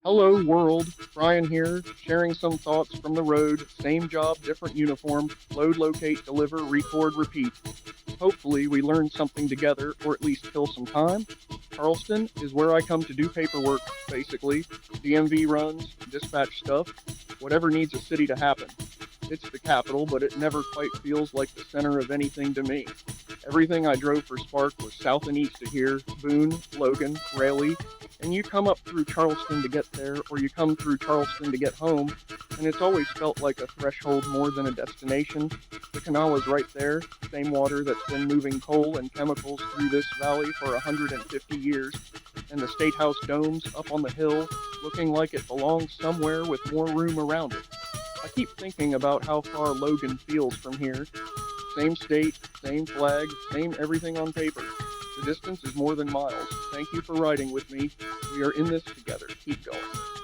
Hello world, Brian here, sharing some thoughts from the road, same job, different uniform, load, locate, deliver, record, repeat. Hopefully we learn something together, or at least kill some time. Charleston is where I come to do paperwork, basically. DMV runs, dispatch stuff, whatever needs a city to happen. It's the capital, but it never quite feels like the center of anything to me. Everything I drove for Spark was south and east of here, Boone, Logan, Raleigh, and you come up through Charleston to get there, or you come through Charleston to get home, and it's always felt like a threshold more than a destination. The Kanawha's right there, same water that's been moving coal and chemicals through this valley for 150 years, and the statehouse domes up on the hill, looking like it belongs somewhere with more room around it. I keep thinking about how far Logan feels from here. Same state, same flag, same everything on paper. The distance is more than miles. Thank you for riding with me. We are in this together. Keep going.